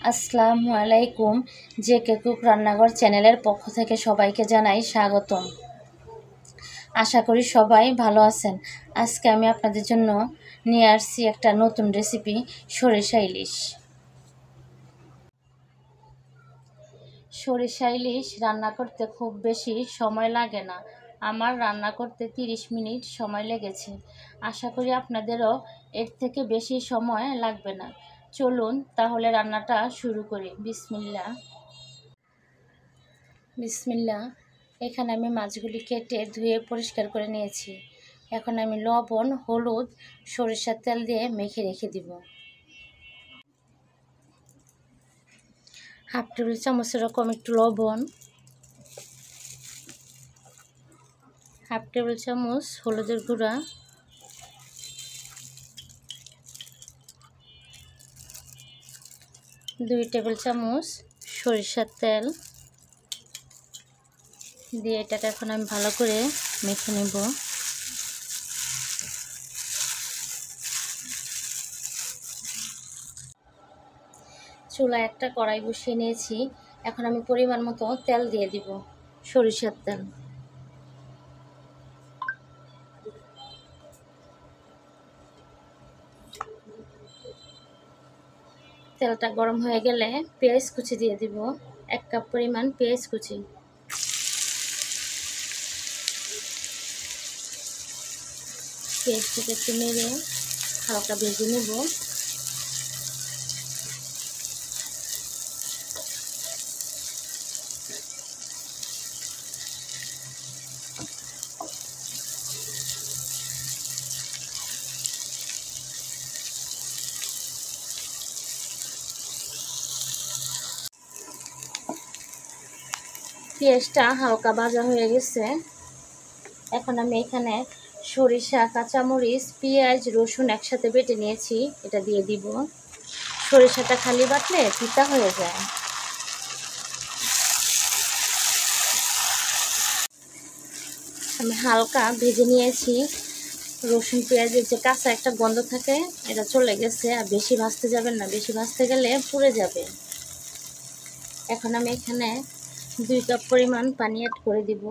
আসসালামু আলাইকুম। JK cook রান্নাঘর চ্যানেলের পক্ষ থেকে সবাইকে জানাই স্বাগতম। আশা করি সবাই ভালো আছেন। আজকে আমি আপনাদের জন্য নিয়ে আসছি একটা নতুন রেসিপি, সরিষা ইলিশ। সরিষা ইলিশ রান্না করতে খুব বেশি সময় লাগে না। আমার রান্না করতে 30 মিনিট সময় লেগেছে। আশা করি আপনাদেরও এর থেকে বেশি সময় লাগবে না। চলুন তাহলে রান্নাটা শুরু করি। বিসমিল্লাহ। এখানে আমি মাছগুলি কেটে ধুয়ে পরিষ্কার করে নিয়েছি। এখন আমি লবণ, হলুদ, সরিষার তেল দিয়ে মেখে রেখে দিব। হাফ টেবিল চামচ এরকম একটু লবণ, হাফ টেবিল চামচ হলুদের গুঁড়া, 2 টেবিল চামচ সরিষার তেল দিয়ে এটাকে এখন আমি ভালো করে মেখে নেব। চুলায় একটা কড়াই বসিয়ে নিয়েছি। এখন আমি পরিমাণ মতো তেল দিয়ে দিব, সরিষার তেল। তেলটা গরম হয়ে গেলে পেঁয়াজ কুচি দিয়ে দিব, 1 কাপ পরিমাণ পেঁয়াজ কুচি। পেঁয়াজটাকে একটু নেড়ে হালকা ভেজে নেব। পেঁয়াজটা হালকা ভাজা হয়ে গেছে। এখন আমি এখানে সরিষা, কাঁচামরিচ, পেঁয়াজ, রসুন একসাথে বেটে নিয়েছি, এটা দিয়ে দিব। সরিষাটা খালি বাটলে তিতা হয়ে যায়। আমি হালকা ভেজে নিয়েছি। রসুন পেঁয়াজের যে কাঁচা একটা গন্ধ থাকে এটা চলে গেছে। আর বেশি ভাজতে যাবেন না, বেশি ভাজতে গেলে পুড়ে যাবে। এখন আমি এখানে 2 কাপ পরিমাণ পানি অ্যাড করে দিব।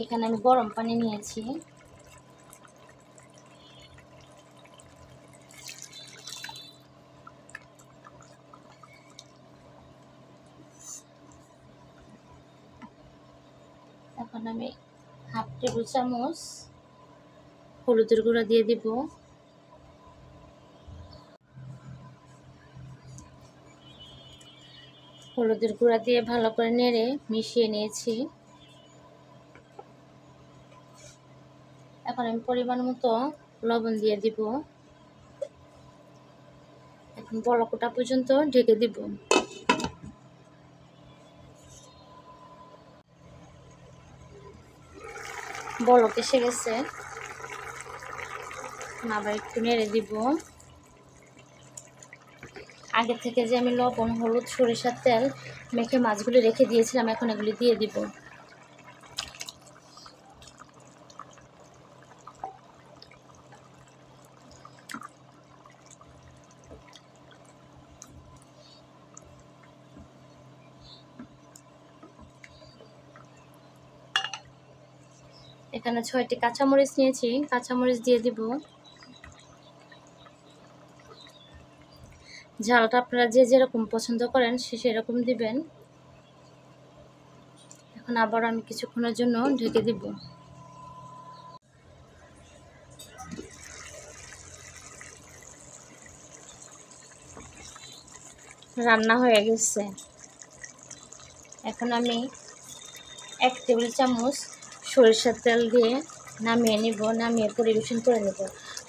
এখানে আমি গরম পানি নিয়েছি। এখন আমি হাফ টেবিল চামচ হলুদের গুঁড়া দিয়ে দিব। হলুদের গুঁড়া দিয়ে ভালো করে নেড়ে মিশিয়ে নিয়েছি। এখন আমি পরিমাণ মতো লবণ দিয়ে দিব। এখন বলক ওঠা পর্যন্ত ঢেকে দিব। বলক এসে গেছে, আবার একটু নেড়ে দিব। আগে থেকে যে আমি লবণ, হলুদ, সরিষার তেল মেখে মাছগুলি রেখে দিয়েছিলাম, এখন এগুলি দিয়ে দিব। এখানে 6টি কাঁচামরিচ নিয়েছি, কাঁচামরিচ দিয়ে দিব। ঝালটা আপনারা যে যেরকম পছন্দ করেন সেরকম দিবেন। এখন আবার আমি কিছুক্ষণের জন্য ঢেকে দিব। রান্না হয়ে গেছে। এখন আমি 1 টেবিল চামচ সরিষার তেল দিয়ে নামিয়ে নিব, নামিয়ে পরিবেশন করে নেব।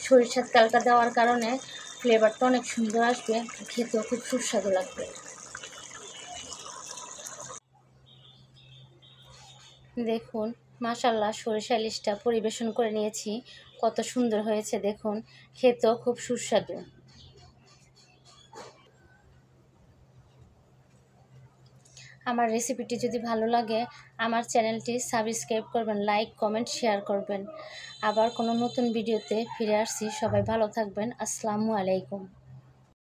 সরিষার তেলটা দেওয়ার কারণে ফ্লেভারটা অনেক সুন্দর আসবে, খেতেও খুব সুস্বাদু লাগবে। দেখুন, মাশাআল্লাহ, সরিষা ইলিশটা পরিবেশন করে নিয়েছি। কত সুন্দর হয়েছে দেখুন, খেতেও খুব সুস্বাদু। আমার রেসিপিটি যদি ভালো লাগে আমার চ্যানেলটি সাবস্ক্রাইব করবেন, লাইক, কমেন্ট, শেয়ার করবেন। আবার কোনো নতুন ভিডিওতে ফিরে আসছি। সবাই ভালো থাকবেন। আসসালামু আলাইকুম।